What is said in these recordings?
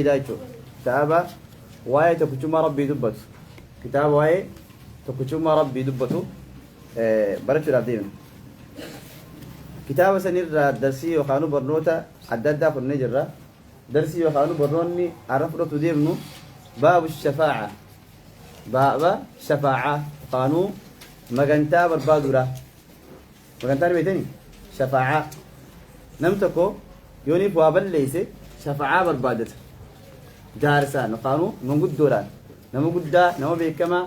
دايتو كتابة واي تكتشما ربي دبت كتاب واي تكتشما ربي دبتو برشو العبدين كتابة سنير درسي وخانو برنوتا عددا في النجرة درسي وخانو برنوني عرفنا تديرنو باب الشفاعة باب الشفاعة قانو مغنتا بربادورا مغنتا بيتني شفاعة نمتكو يوني فوابل ليسي شفاعة بربادت جارسا نقانو منقود دوران نما قدا نما بيكما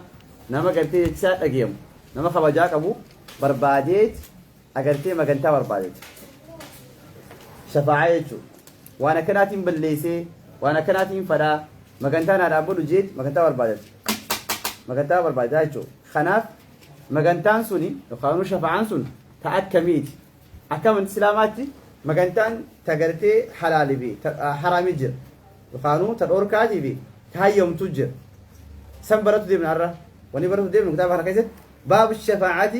نما قرتي تسا اقيم نما خبجاك ابو برباديت اقرتي مغنتا بربادت شفاعة يجو وانا كناتين بالليسي وانا كناتين فدا مغنتا نادابو جيت مغنتا بربادت مغنتا بربادت يجو خناف مغنتان سوني نقانو شفاعان سون تأكميت أكمل سلاماتي مغنتان تقرتي حلالي بي حرامي جر وقانون تدور كاتي بي تهيم تجر سنبرت دي من عرة ونبرت دي من كتاب حركة باب الشفاعة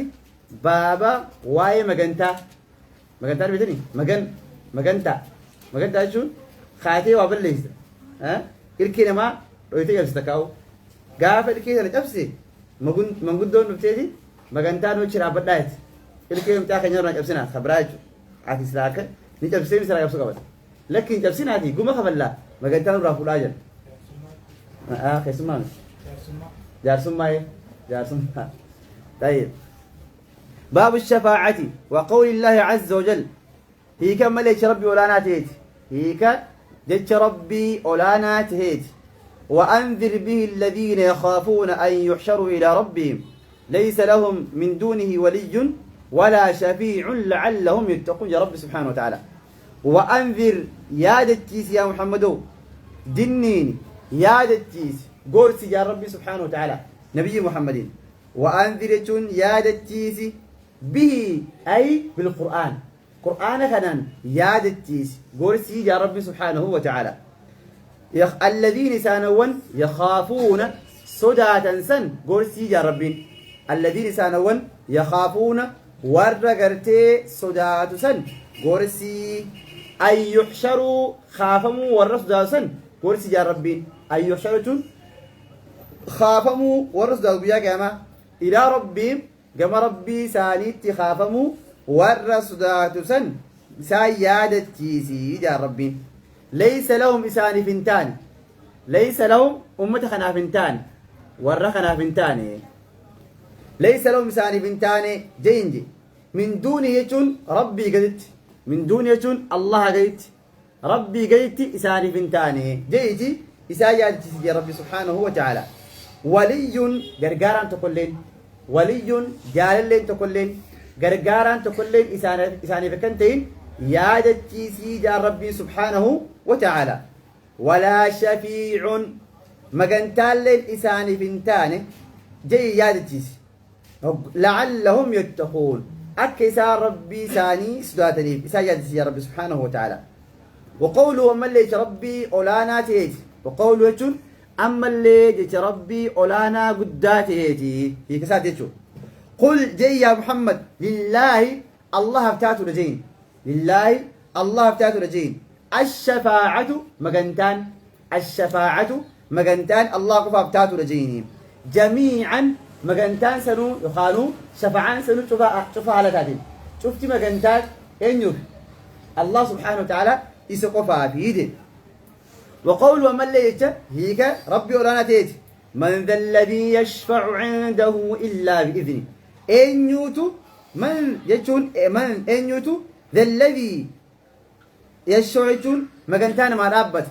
بابا واي مغنتا مغنتا بيتني مغنتا شون خاتي وابليس ها إركينا ما رويتي يبستكاو قاف إركينا نجبسي مغن دون نبتدي مغنتا نوشرا بدايت إركينا متاخي نيرنا جبسنا خبراجو عاتي سلاكة نجبسي مثلا يبسكا بس لكن جبسنا هذه قوم خبلا مغنتا نرافو لاجل خيسمان جارسما طيب باب الشفاعة وقول الله عز وجل هيك ملك ربي ولا تهيت هيك جت ربي ولا تهيت وأنذر به الذين يخافون أن يحشروا إلى ربهم ليس لهم من دونه ولي ولا شفيع لعلهم يتقون يا رب سبحانه وتعالى وأنذر يا دتيس يا محمد دنين يا دتيس قرسي يا ربي سبحانه وتعالى نبي محمد وأنذر يا دتيس به أي بالقرآن قرآن خنان يا دتيس قرسي يا ربي سبحانه وتعالى الذين سانون يخافون صداة سن قرسي يا ربي الذين سانون يخافون ورقرتي صداة سن قرسي أن يحشروا خافموا والرصد سن قرسي يا ربي أن يحشروا خافموا والرصد بيا جماعة إلى ربهم جماعة ربي سانيت خافموا والرصد سن سيادة تيسي يا ربي ليس لهم إسان فنتان ليس لهم أمة خنافنتان ور خنافنتان ليس لهم إسان فنتان جينجي من دون يجون ربي قدت من دون يجون الله قدت ربي قدت إسان فنتان جيجي إسان يا ربي سبحانه وتعالى ولي غرغاران تقولين ولي جاللين تقولين غرغاران تقولين إسان فكنتين يا دتيسي يا ربي سبحانه وتعالى ولا شفيع مغنتال الإسان فنتان جي يا دتيسي لعلهم يتقون أكسا ربي ساني سداتني إسان يا ربي سبحانه وتعالى وقوله أما اللي ربي أولانا تيتي وقوله يجون أما اللي ربي أولانا قدات تيتي هي كسات يجون قل جي يا محمد لله الله افتاتوا لجين لله الله افتاتوا لجين الشفاعة مغنتان الشفاعة مغنتان الله قفا افتاتوا لجين جميعا مغنتان سنو يخانو شفاعان سنو شوفا على تاتين شفتي مغنتان إنيوك الله سبحانه وتعالى يسقفا في يدي وقول ومن ليت هيك ربي ورانا تيتي من ذا الذي يشفع عنده إلا بإذنه إنيوتو من يجون من إنيوتو ذا الذي يشفعون مغنتان ما رابط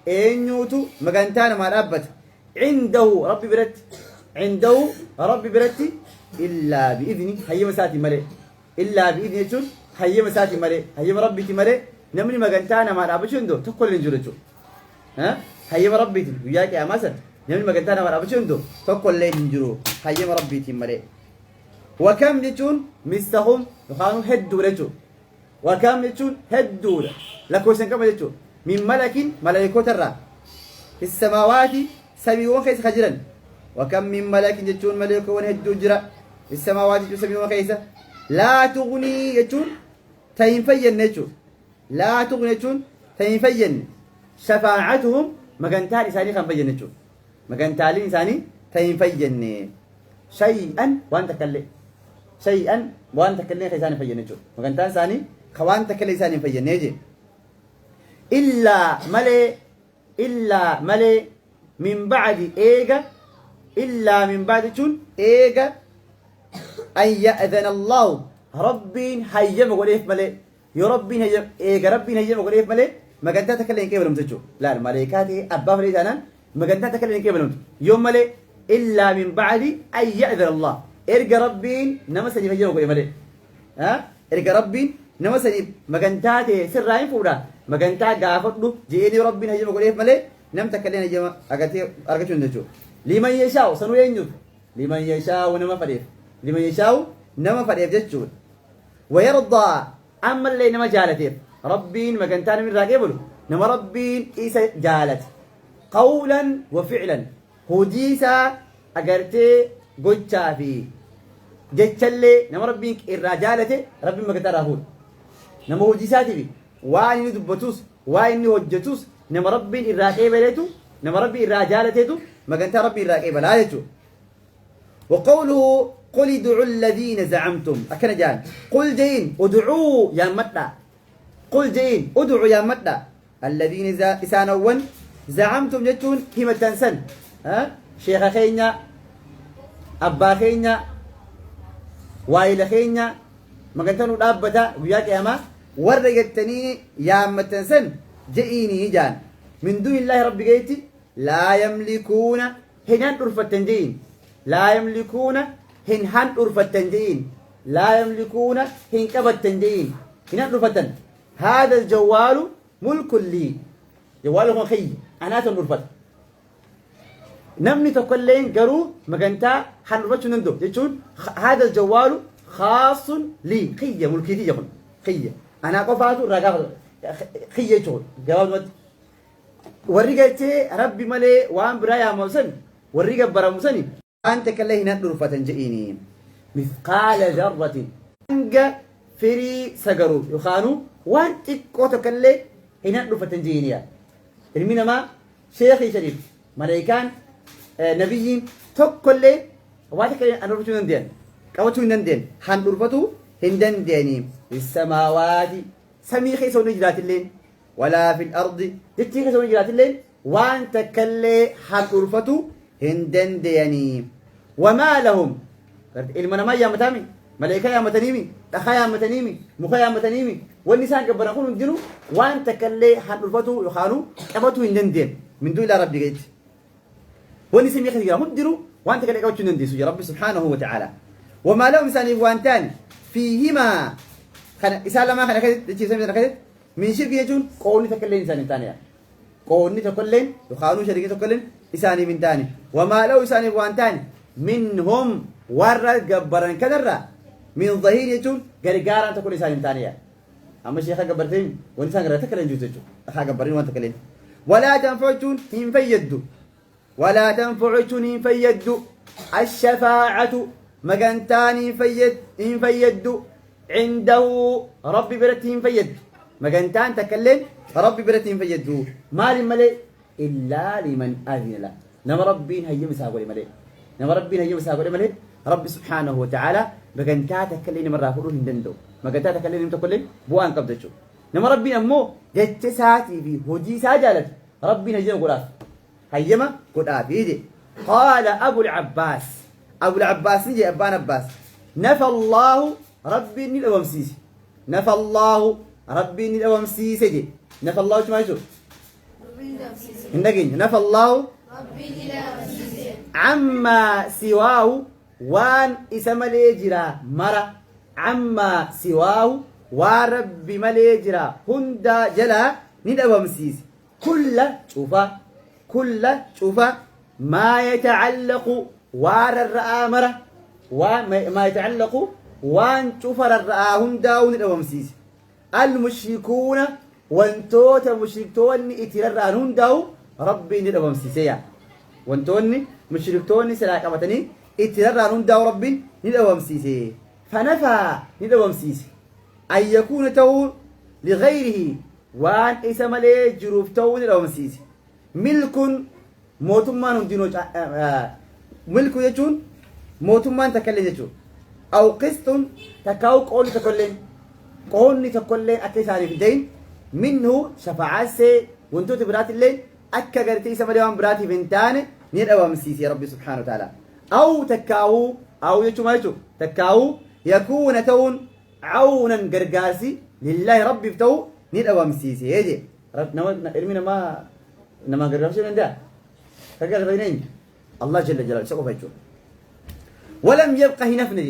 إنيوتو مغنتان ما رابط عنده ربي برت عنده ربي برتي إلا بإذنه هي مساتي ملي إلا بإذنه يجون هي مساتي ملي هي ربي تملي نمني مغنتان ما رابط عنده تقول لنجرجو ها هي ربي وياك يا مسد نمني مغنتان ما رابط عنده تقول لنجرو هي ربي تملي وكم يجون مستهم يخانوا هدوا لجو وكم يجون هدوا لكوسن كم يجون من ملك ملائكة الرا في السماوات سبيون خيس خجرا وكم من ملك يجون ملائكة هدوا جرا في السماوات سبيون خيس لا تغني يجون تينفين يجون لا تغني يجون تينفين شفاعتهم مكانتان إساني خان فيجنجو مكانتالين إساني تين فيجني شيئا وأنت كلي شيئا وأنت كلي إساني فيجنجو مكانتان إساني خوان تكلي إساني فيجنيجي إلا ملي من بعد إيجا إلا من بعد شون إيجا أن يأذن الله ربين هيم وقوليه ملي يا ربين هيم إيجا ربين هيم وقوليه ملي ما كنت تكلم كيف لمتجو لا الملائكات أبا فريد أنا ما كنت تكلم كيف لمت يوم ملي إلا من بعد أن يأذن الله إرجع ربين نمسني هيم وقوليه ملي ها إرجع ربين نمسني ما كنت سرائم فورا ما كنت قافت له جيني ربين هيم وقوليه ملي نم تكلم هيم أكتي أرجعون نجو لمن يشاء سنو ينجو لمن يشاء ونما فريد لمن يشاء نما فريد جتشون ويرضى أما اللي نما جالته ربين ما كنتان من راقبله نما ربين إيسا جالت قولا وفعلا هديسا أقرتي قجا في جتشلي نما ربين الرجالته ربين ما كنتان راهول نما هديساتي في واني دبتوس واني وجتوس نما ربين الراقبلتو نما ربين الرجالته ما كنتان ربين الراقبلاتو وقوله قل ادعوا الذين زعمتم أكن جان قل جين ادعوا يا متى قل جين ادعوا يا متى الذين إسانون زعمتم جتون هما تنسن ها شيخ خينا أبا خينا وايل خينا ما كنتنوا دابتا وياك يا ما ورجتني يا متنسن جئيني جان من دون الله رب جيتي لا يملكون هنا الفتنجين لا يملكون هن أرفتنجين لا يملكون هن كبتنجين هن أرفتن هذا الجوال ملك لي جواله خي أنا تنرفت نمني تقولين قرو مكانتا حنرفتش نندو يجون هذا الجوال خاص لي خي ملكي دي يقول خي أنا قفاتو رقاب خي يجون جوال ورقتي ربي ملي وان برايا موسن ورقب برا موسني أنت كله ندر فتنجئيني مثقال ذرة أنجا فري سجرو يخانو وانت قوتو كله ندر فتنجئيني المين ما شيخي شريف ملايكان نبيين تك كله واتك أنا رفتو ندين كوتو ندين هندر فتو هندن ديني السماوات سميخي سوني جرات اللين ولا في الأرض تتيخي سوني جرات اللين وانت كله هندر فتو هندن ديني وما لهم المنا ما يا متامي ملائكة يا متنيمي أخا يا متنيمي مخا يا متنيمي والنساء قبل أقول ندينو وأنت كله حنرفتو يخانو أبتو يندين من دون لا رب جيت والنساء يخدي هم دينو وأنت كله كوتش نديسو يا رب سبحانه وتعالى وما لهم إنسان وانتان فيهما خنا إسالة ما خنا كذا تجي سامي كذا من شرك يجون قولني تكلين إنسان تاني قولني تكلين يخانو شركة تكلين إنسان من تاني وما له إنسان وانتان منهم ورا جبران كدرة من ظهير يجون غرغارا تقول إنسان تانية أما شيخ جبرتين وإنسان غير تكلين جوزجو أخا جبرين وأنت تكلين ولا تنفعون إن فيدوا ولا تنفعون إن فيدوا الشفاعة مجنتان إن فيدوا عنده رب برتهم فيد مجنتان تكلين رب برتهم فيدوا ما لملئ إلا لمن أذن له نما ربين هي مساقولي ملئ نما ربين هي مساقولي ملئ رب سبحانه وتعالى مجنتا تكلين مرة فروه هندندو مجنتا تكلين تكلين بوان قبضتشو نما ربين أمو جتساتي في هدي ساجالت ربين هي قراف هيما قراف يدي قال أبو العباس نجي أبان عباس نفى الله ربي الأوامسيس نفى الله ربي الأوامسيس دي نفى الله شو ما يشوف النجين نفى الله عما سواه وان اسم ليجرا مرة عما سواه ورب مليجرا هندا جلا ندوامسيس كل شوفا ما يتعلق وار الرآمرة وما يتعلق وان شفر الرآهم داون الأوامسيس المشركون وانتوت مشركتون اترارون داو ربي الأوامسيسيا وانتون مشركتون سلاكمتني اترارون داو ربي الأوامسيسي فنفى الأوامسيس أن يكون تو لغيره وان اسم لي جروف تو الأوامسيس ملك موتمان هندينو ملك يجون موتمان تكلم يجون أو قسط تكاو قول تكلم قولني تكلم أكيس عارف دين منه شفاعات سي وانتو تبرات الليل أكا قرتي سماليوان براتي بنتان نير أوام سيسي ربي سبحانه وتعالى أو تكاو أو يجو ما يجو تكاو يكون تون عونا قرقاسي لله ربي بتو نير أوام سيسي يجي رب إرمينا ما قرقاسي من ده تقال غيرين الله جل جلاله سقف يجو ولم يبقى نفني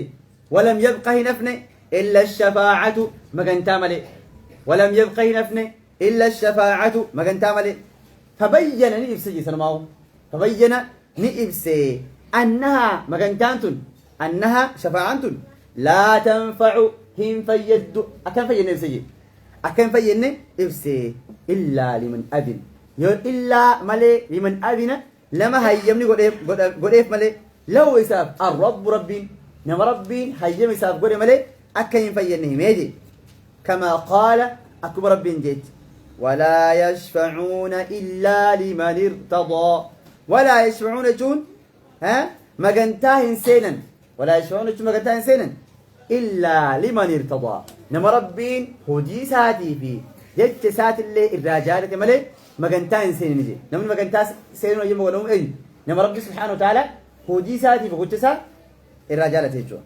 ولم يبقى نفني إلا الشفاعة مقنتا ملي ولم يبقى نفني إلا الشفاعة مقنتا ملي فبين نئبسي سنماو فبين نئبسي أنها مقنتانتن أنها شفاعة لا تنفع هم فيد أكن فين نئبسي أكن فين نئبسي إلا لمن أذن إلا ملي لمن أذن لما هيمني قد ملي لو إساف الرب ربين نما ربين هيم إساف قد ملي أكن فين نهميجي كما قال أكبر ربين جيت ولا يشفعون إلا لمن ارتضى ولا يشفعون جون ها مجنتاه إنسانا ولا يشفعون جون مجنتاه إنسانا إلا لمن ارتضى نما ربين هدي ساتي في جت سات اللي الرجال ملي مجنتاه إنسان نجي نما مجنتاه إنسان ويجي مقولهم إيه نما ربي سبحانه وتعالى هدي ساتي في قلت سات الرجال تيجوا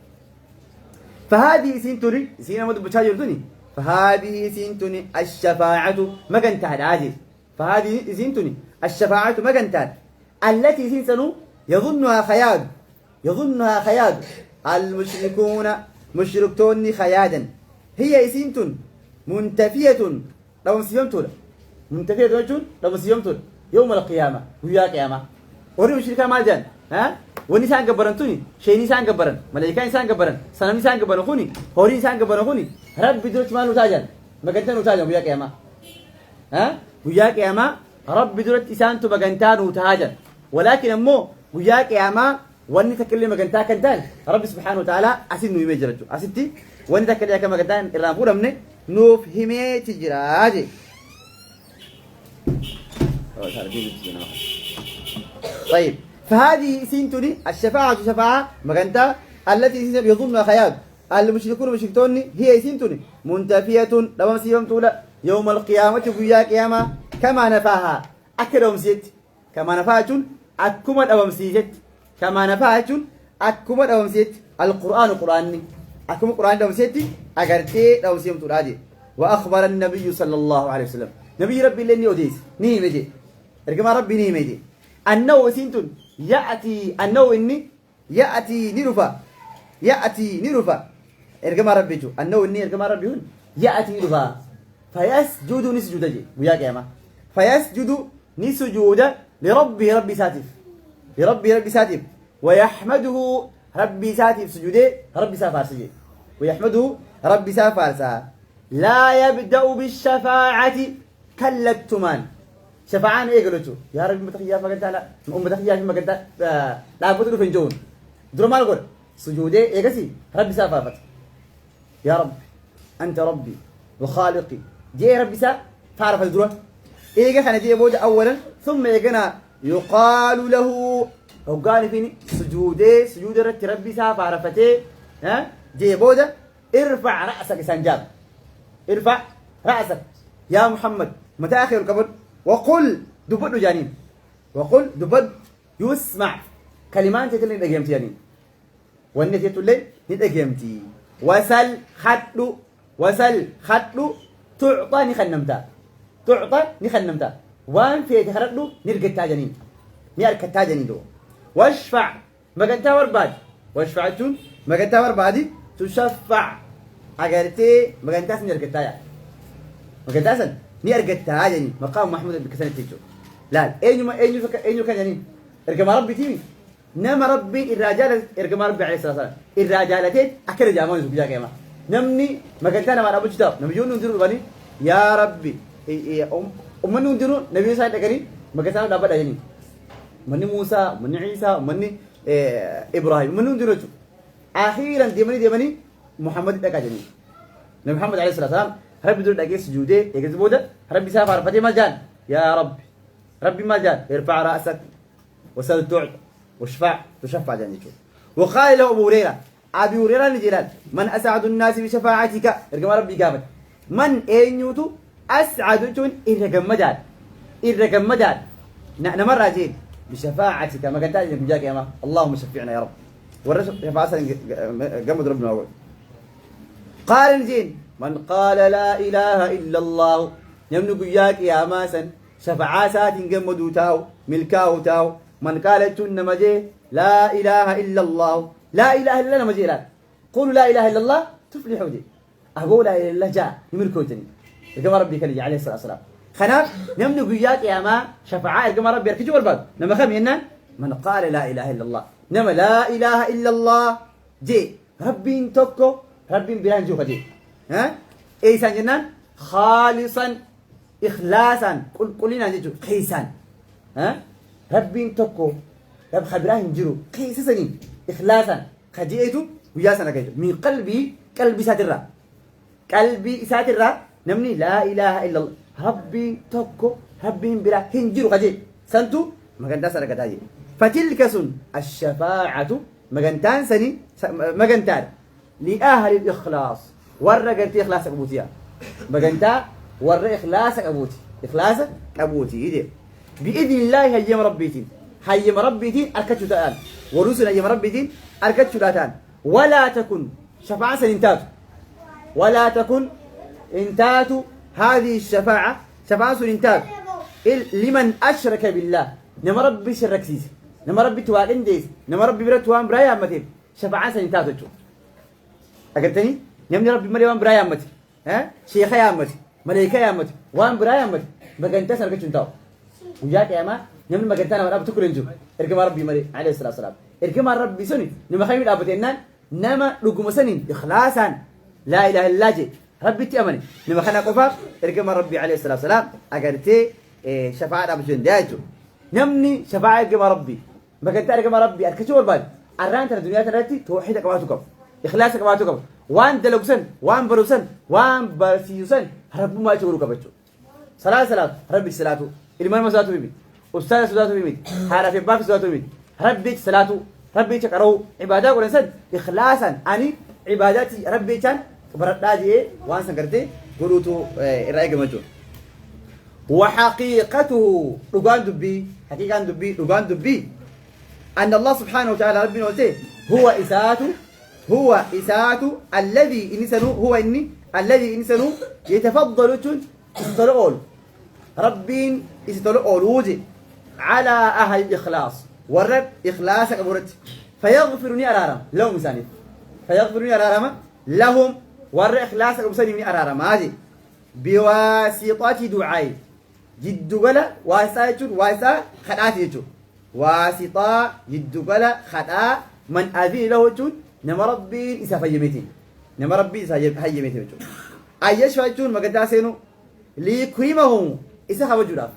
فهذه سنتوري سينا مد بتشاجر دوني فهذه سنتني الشفاعة مجنتاد عاجز فهذه سنتني الشفاعة مجنتاد التي سنسنو يظنها خياد المشركون مشركتون خيادا هي سنتن منتفية لو مسيمتون منتفية لو مسيمتون يوم القيامة ويا قيامة وري مشركا مالجان ها ونسان قبرن توني شيء نسان قبرن ملائكة نسان قبرن سنم نسان قبرن خوني هوري نسان قبرن خوني رب بدرت ما نتاجن مقنتان نتاجن ويا قيامة ها ويا قيامة رب بدرت إسان تو مقنتان نتاجن ولكن أمو ويا قيامة واني تكلم مقنتان كنتان رب سبحانه وتعالى أسد نو يمجرجو أسدتي واني تكلم كما مقنتان إرانفور أمني نوف همي تجراجي طيب فهذه سنتني الشفاعة شفاعة مغنتا التي يظنها خيال المشركون مشركتون هي سنتني منتفية لما مسيهم طولة يوم القيامة ويا قيامة كما نفاها أكرم سيت كما نفاها أكمل أوم سيت كما نفاها أكمل أوم سيت القرآن قرآني أكمل قرآن أوم سيت أجرتي أوم سيهم طولة وأخبر النبي صلى الله عليه وسلم نبي ربي لني أوديس نيمجي رجما ربي نيمجي أنه سنتن أنه إني يأتي نرفا إرجما ربي جو أنه إني إرجما ربي هون يأتي نرفا فيسجد نسجد جي ويا كيما فيسجد نسجود ربي ساتف ويحمده ربي ساتف سجوده ربي سافر سجي ويحمده ربي سافر سا لا يبدأ بالشفاعة كالتمان شفاعان إيه قلتوا يا رب متخيا فقد لا متخيا في مقدار لا بدو فنجون درمال قول سجوده إيه قسي ربي سافافت يا رب أنت ربي وخالقي جي ربي سا تعرف الدروة إيه قسنا جي بود أولا ثم يجنا يقال له أو قال فيني سجود ربي سافافته ها جي بود ارفع رأسك سنجاب ارفع رأسك يا محمد متى آخر القبر وقل دبد جانين وقل دبد يسمع كلمات تتلين دقيمتي يعني والنتي تتلين ندقيمتي وسل خدلو تعطى نخنمتا وان في تخرجلو نرقتا جانين نرقتا جانين دو واشفع مقنتا ورباد واشفعتون مقنتا وربادي تشفع أجرتي مقنتا سنرقتا يعني مقنتا سن نرجعت هاجني مقام محمود بكسنة تيجو لا أينو كان يعني إرجع ربي تيمي نما ربي الرجال إرجع ربي عليه الصلاة والسلام الرجالتين أكل جامون زوجي كمان نمني ما كنت أنا ما أبغى جدار نبيون نديرو بني يا ربي أمني نديرو نبي سعيد كري ما كنت أنا دابا يعني مني موسى مني عيسى مني إبراهيم مني نديرو أخيرا ديمني محمد تكاجني نبي محمد عليه الصلاة والسلام ربي دول دقيس سجوده يجلس بوده ربي سافر فتي مجان يا رب ربي ما جاء ارفع رأسك وسل تعطى واشفع تشفع جانيتو. وقال له أبو هريرة أبي هريرة الجلال من أسعد الناس بشفاعتك ارجم ربي قامت من أينيوتو أسعد جون إرجم مدار نمر راجين بشفاعتك ما قلت لك جاك يا ما اللهم شفعنا يا رب ورشف شفاعة قمد ربنا أول. قال الجين من قال لا إله إلا الله يملك ياك يا ماسن شفاعات قمدو تاو ملكاو تاو من قال تن مجي لا إله إلا الله لا إله إلا الله مجي لا قولوا لا إله إلا الله تفلحوا دي أقول لا إله إلا الله جاء يملكوتني كما ربي كان عليه الصلاة والسلام خناف نملك ياك يا ما شفاعة كما ربي يركجوا الباب نما خم ينن من قال لا إله إلا الله نما لا إله إلا الله جي ربي توكو ربي بيان جو جي ها إيه سنجنان خالصا إخلاصا قلنا نجو خيسان ها ربي توكو رب خبراه نجرو خيسسني إخلاصا خجيتو وياسنا كيتو من قلبي ساترا نمني لا إله إلا الله ربي توكو ربي برا هنجرو خجي سنتو مغنتا سرقتاجي فتلك سن الشفاعة مغنتان سني مغنتان لأهل الإخلاص ورقت إخلاص أبوتيا مغنتا ور إخلاص أبوتي إخلاص أبوتي يدي بإذن الله هيم ربيتين أركتشو تان ورسل هيم ربيتين أركتشو تان ولا تكن شفاعة سننتاتو ولا تكن انتاتو هذه الشفاعة شفاعة سننتاتو لمن أشرك بالله نما ربي شرك سيس نما ربي توالين ديس نما ربي برا توان برايا متين شفاعة سنتاتو جو أقلتني نمني ربي مريم برايا متي ها شيخ يا متي ملائكة يا متي وان برايا متي بقنتا سرقة شنتاو وجاك يا ما نمني بقنتانا ورب تكلن جو إركما ربي مري عليه الصلاة والسلام إركما ربي سني نما خيمي الأبتينان نما لقوم سنين إخلاصا لا إله إلا الله ربي تأمني نما خنا قفاف إركما ربي عليه الصلاة والسلام أقلتي شفاعة أبو شن دايتو نمني شفاعة إركما ربي بقنتا إركما ربي أركشوا البال الرانت الدنيا تراتي توحيدك واتوكم إخلاصك واتوكم وان دلوكسن وان بروسن وان برسيوسن رب ما يشورك بچو صلاة ربي صلاته الإمام صلاته بيمي أستاذ صلاته بيمي حارة في باب صلاته بيمي ربي صلاته ربي تقرأوا عبادة ولنسن إخلاصا أني عباداتي ربي كان برداجي وان سنكرتي قلوتو الرأيق مجو وحقيقته رقان دبي حقيقة دبي أن الله سبحانه وتعالى ربنا قلته هو إساءته الذي إنسانه يتفضل استلقول ربين استلقول وجه على أهل الإخلاص ورد إخلاصك أبورت فيغفرني أرارم لهم إنساني فيغفرني أرارم لهم ورد إخلاصك أبساني أرارم هذه بواسطة دعائي جد قلا واسطة خدات يجو واسطة جد قلا خداء من أذي له جون نما ربي إسا فيمتين نما ربي إسا فيمتين جون أيش فاجون مقدار سينو ليكرمهم إسا خواجودا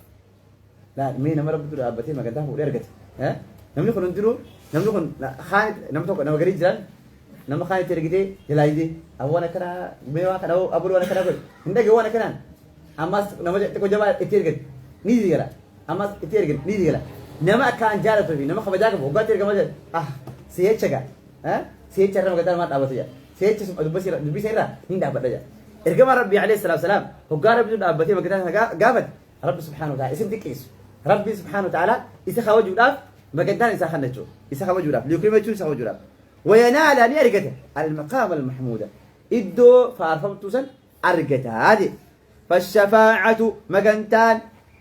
لا مين نما ربي ترى أبتين مقدار هو ليرجت ها نملك نديرو نملك خان نمتوك نما قريب جران نما خان ترجتي جلايدي أوانا كنا ميوا كنا أبو وانا كنا بقول عندك وانا كنا أماس نما تكو جماعة إتيرجت نيجي كلا أماس إتيرجت نيجي كلا نما كان جالس فيه نما خبجاك بوقت ترجع مجد سيد شجع ها سيد شجع مقدار ما تعبت يا سيد شجع دبي سيرة هين دابت يا إرجع ربي عليه الصلاة والسلام هو قال ربي دابت يا مقدار قابت رب سبحانه وتعالى اسم تكيس ربي سبحانه وتعالى إسخاء وجودات مقدار إسخاء نجوا إسخاء وجودات ليكرم يجوا إسخاء وجودات وينال أن يرجته المقام المحمودة إدو فارفم توسن أرجته هذه فالشفاعة مجنتان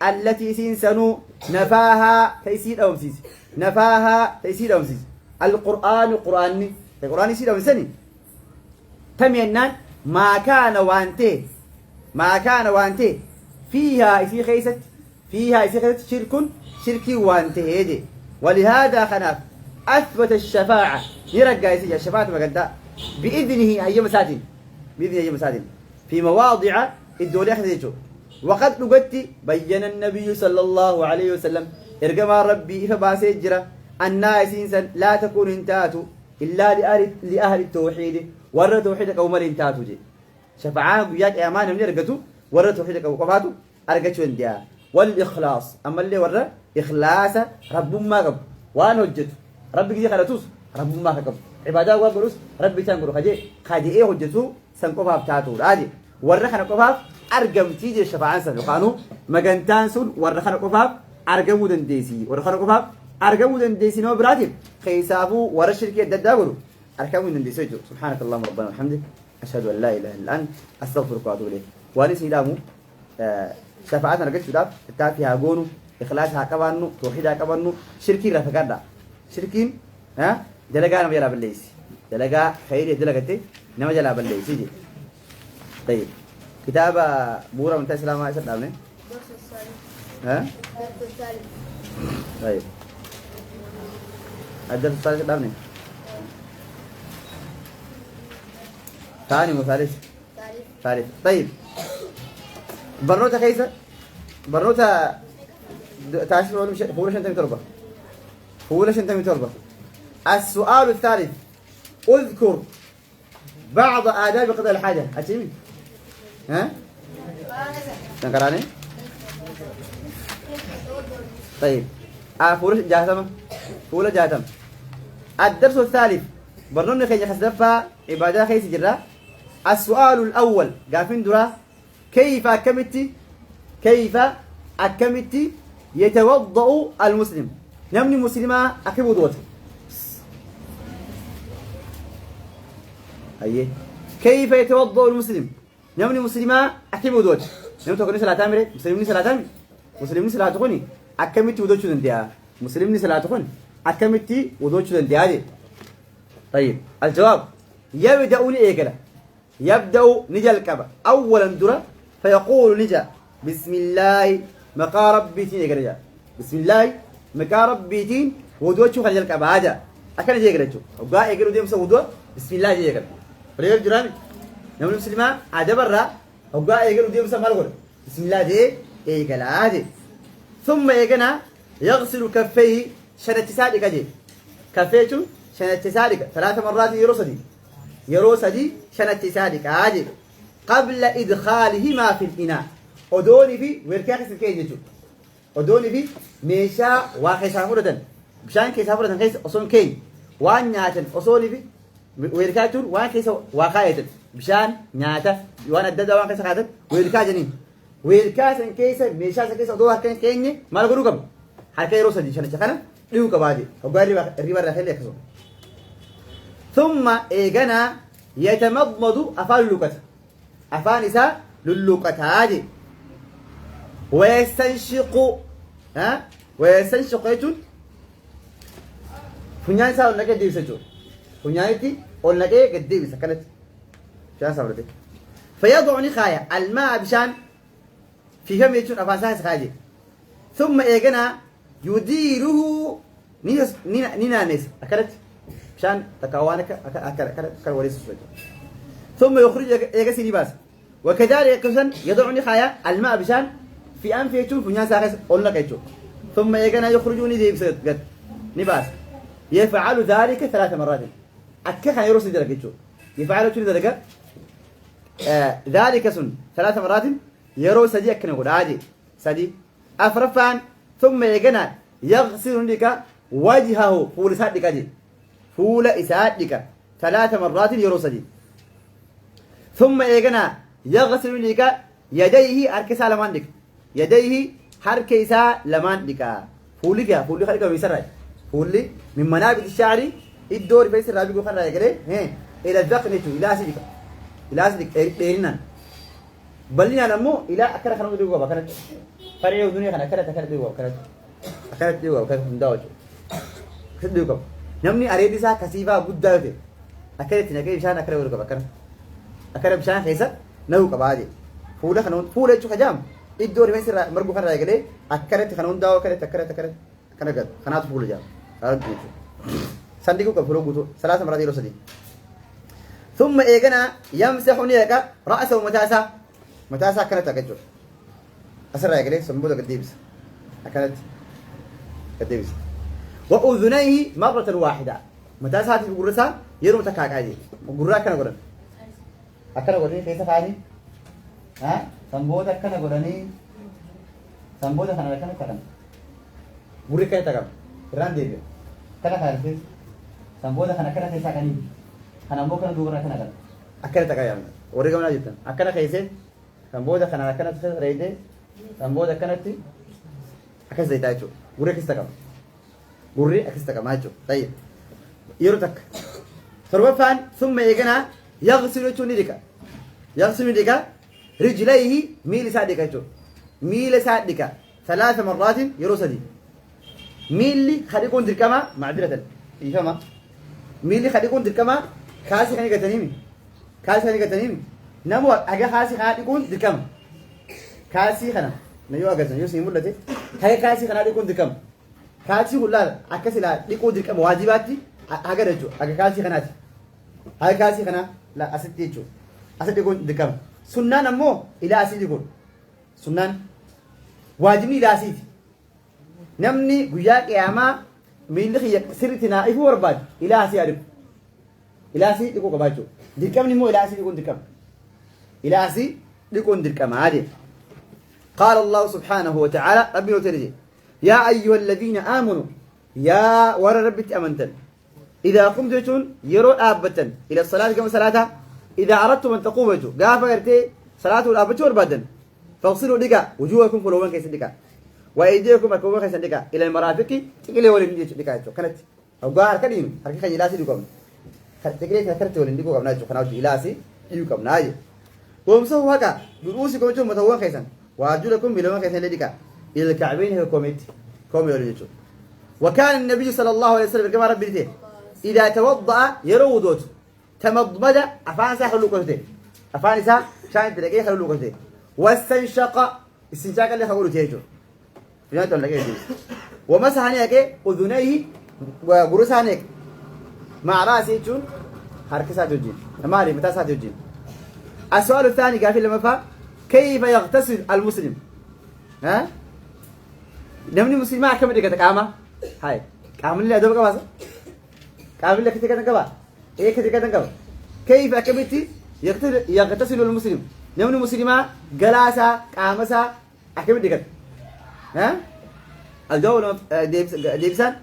التي سينسنو نفاها تيسير أومسيس القرآن يسير أومسني تمينان ما كان وانته فيها إسي خيست شركي وانته هذه ولهذا خناف أثبت الشفاعة يرجع يسير الشفاعة مجنتا بإذنه أيام سادين في مواضع الدولة خذيته وقد لقيت بين النبي صلى الله عليه وسلم إرجما ربي فباسجرة الناس لا تكون انتاتو إلا لأهل التوحيد ورد توحيدك أو مر انتاتو جي شفاعة وياك أمان من يرجتو ورد توحيدك أو قفاتو أرجتو انديا والإخلاص أما اللي ورا إخلاص رب ما قب وأنا وجدت ربي كذي خلتوس رب ما قب عبادة وقولوس ربي تنقول خدي إيه وجدتو سنقفها بتاعته عادي ورا خنا قفها أرجم تيجي الشفاعة سنقانو مجنتان سون ورا خنا قفها أرجمو دنديسي ورا خنا قفها أرجمو دنديسي نو براتين خيسابو ورا الشركة دداورو أركمو دنديسي سبحانك اللهم ربنا وبحمدك أشهد أن لا إله إلا أنت أستغفرك وأتوب إليك وأنا سيدامو شفاعتنا رجعت شداب تتافيها جونو إخلاصها كبانو توحيدها كبانو شركي رفقادا شركين ها دلقا نما جلا بالليسي دلقا خيري دلقتي نما جلا بالليسي جي طيب كتاب بورا من تسلام ما يصير دامنه ها طيب الدرس الثالث دامنه ثاني وثالث ثالث طيب برنوتا كيسة برنوتا تعرف ولا مش فولش أنت متربة فولش أنت متربة السؤال الثالث اذكر بعض آداب قضاء الحاجة أتيمي ها تنكراني طيب فولش جاهزة فولش جاهزة الدرس الثالث برنامج خيج حسدفها عبادة خيس جرا السؤال الأول قافين درا كيف أكملت يتوضأ المسلم نمني مسلمة أكيد وضوء أيه كيف يتوضأ المسلم نمني مسلمة أكيد وضوء نمني تقولي صلاة تامرة مسلمين صلاة تقولي أكملت وضوء شو دنديا مسلمين صلاة تقولي أكملت وضوء شو دنديا طيب الجواب يبدأ إيكلا يبدأ نجا الكعبة أولا درا فيقول نجا بسم الله مقارب بيتين يقرأ بسم الله مقارب بيتين ودوة شو خلي الكعبة هذا أكن جي يقرأ شو وقا يقرأ ديم سو ودوة بسم الله جي يقرأ فريق جرامي نقول مسلمة عاد برا وقا يقرأ ديم سو مالقول بسم الله جي يقرأ هذا ثم يجنا يغسل كفيه شنة تسادك جي كفيه شو شنة تسادك 3 مرات يروسدي شنة تسادك عادي قبل إدخالهما في الإناء أدوني في ويركاك سكين جتو أدوني في ميشا وخيسا فردا بشان كيسا فردا خيس أصون كين وان نياتن أصوني في ويركاتون وان كيسا وخايتن بشان نياتا وان الددا وان كيسا خاتن ويركا جنين ويركاسن كيسا ميشا سكيسا أدوها كين كيني مالغرو كم حركة يروسدي شنة تخانا ليو كبادي وقال الريبا رخيل يكسو ثم إيجانا يتمضمض أفعال اللوكة أفعال نساء للوكة هذه ويستنشق ويستنشق يجون فنيان سأل لك ديب سجون فنيانتي أقول لك إيه قد ديب سكنت شان سألتك فيضع نخايا الماء بشان في كم يجون أفعال ساس خاجي ثم إيجانا يديره نينا نيس أكلت شان تكوانك أكل وليس ثم يخرج يجسي لباس وكذلك كسن يضعني خايا الماء بشان في أنف يشوف ناس أخس أقول لك يشوف ثم يجنا يخرجوني ذي بسد قد نباس يفعل ذلك 3 مرات أكخ يروس ذلك يشوف يفعل شو ذلك ذلك سن 3 مرات يروس سدي أكنه قد عادي سدي أفرفان ثم يجنا يغسل لك وجهه فول سادك أجي فول إسادك 3 مرات يروس سدي ثم يجنا يغسل لك يديه أركسا لمان دك يديه حركسا لمان دك فولي خلقه بيسرع فولي من منابت الشعر الدور بيسر رابي قو خلقه يقري إلى الذقن إلى أسدك إيرنا بلنا نمو إلى أكرا خلقه ديوغا بكرت فريق الدنيا خلقه أكرت ديوغا بكرت مداوج ديوغا نمني أريدسا كسيفا بوداوتي أكرت نكي بشان أكرا ورقا بكرت أكرا بشان خيسا نهو كبادي فولا خنون فولا شو خجام الدور ما يصير مرجو خنا يقولي أكرت خنون داو أكرت خنا قد خنات فولا جام سنديكو كفلو بوتو 3 مرات يلو سدي ثم إيجنا يمسحني لك رأسه متاسا كانت أكجور أسرع يقولي سنبودا قديبس أكلت قديبس وأذنيه مرة واحدة متاسا هاتي بقرصها يروم تكاك عادي وقرصها كنا قرن أكنا قرني كيسا فاني ها سنبودا كنا قرني سنبودا كان كان كان غوري كاي تاكم ران ديبي كان كان سنبودا كان كان كيسا كاني كان مو كان دوغرا كان كان أكل تكايا وريكم لا جدا أكل كيسه سنبودا كان كان تفسر ريده سنبودا كانت أكل زي تايجو غوري كيس تاكم غوري أكيس تاكم ماجو طيب يروتك ثروفان ثم يجنا يغسل تونيدك يغسل ندك رجليه ميل سادك جو ميل سادك 3 مرات يروسدي ميلي خليكون دركما معذرة يفهم ميلي خليكون دركما كاسي خليك تنيمي كاسي خليك تنيمي نمو أجا كاسي خليكون دركما كاسي خنا نيو أجازن يو سيمول لتي هاي كاسي خليكون دركما كاسي ولا أكسلا ليكون دركما واجباتي أجا رجو أجا كاسي خناتي هاي كاسي خنا لا أستيجو أستيجون دركما سنان أمو إلى أسيد يقول سنان واجبني إلى أسيد نمني قياك يا ما من اللي سرتنا إفو ورباد إلى أسيد إلى أسيد يقول كباجو دركم نمو إلى أسيد يقول دركم إلى أسيد يقول دركم عادي قال الله سبحانه وتعالى ربي وترجي يا أيها الذين آمنوا يا ور ربي أمنتن إذا قمتم يرو آبتن إلى الصلاة كم صلاة إذا أردتم أن تقوموا قاف قرتي صلاة الأبتور بدن فاغسلوا لك وجوهكم كلهم كيس لك وأيديكم كلهم كيس لك إلى المرافق تقلي ولن لك كانت أو قال كريم حركة خجلاسي لكم تقلي كرت ولن لكم كم ناجو كناجو إلاسي لكم ناجي ومسوا هكا برؤوسكم جم متوه كيسا وأرجلكم بلون كيس لك إلى الكعبين هي كوم يولجوا وكان النبي صلى الله عليه وسلم كما ربي إذا توضأ يرودوت تمضمد أفان سا خلو كوته أفان سا شان تلاقيه خلو كوته واستنشق استنشاق اللي خلو تيجو فينا تقول لك إيه ومسح هنيك أذنيه وبروس هنيك مع رأسه جون حركة ساتوجين ماري متى ساتوجين السؤال الثاني قافل لما فا كيف يغتسل المسلم ها نمني مسلم ما كم دقيقة كامة هاي كامل لي أدوبك بس كامل لك كتير كذا إيه كتير كذا كيف أكملتي يغتسل المسلم نمني مسلمة جلاسة كامسة أكمل دقيقة ها الجو ديبسان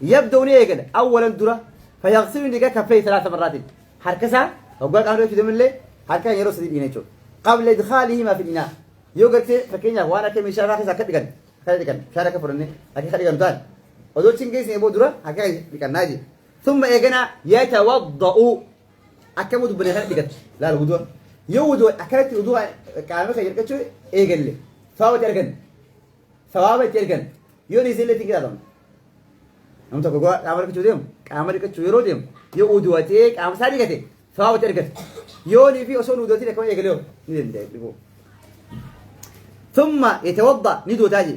يبدأ نيجا أولا درة فيغسل دقيقة كفيه 3 مرات حركسة وقال قالوا في دمله حركة يروس دي إنيشو قبل إدخالهما في الإناء يوجد فكينيا وانا كم شارع خزا كدقن كدقن شارع كفرني أكيد كدقن تان ودول شينجيس يبو درة أكيد كدقن ناجي ثم يجنا يتوضأ أكمل بنيها دقت لا الوضوء يوضوء أكلت الوضوء كامل خير كتشو إيجلي ثواب ترجن يوني زلة تيجي هم تقول كامل كتشو ديم كامل كتشو يروديم يوضوء تيك كامل ساري كتير ثواب ترجن يوني في أصول وضوء تيك كمان يجليهم ثم يتوضأ ندو تاجي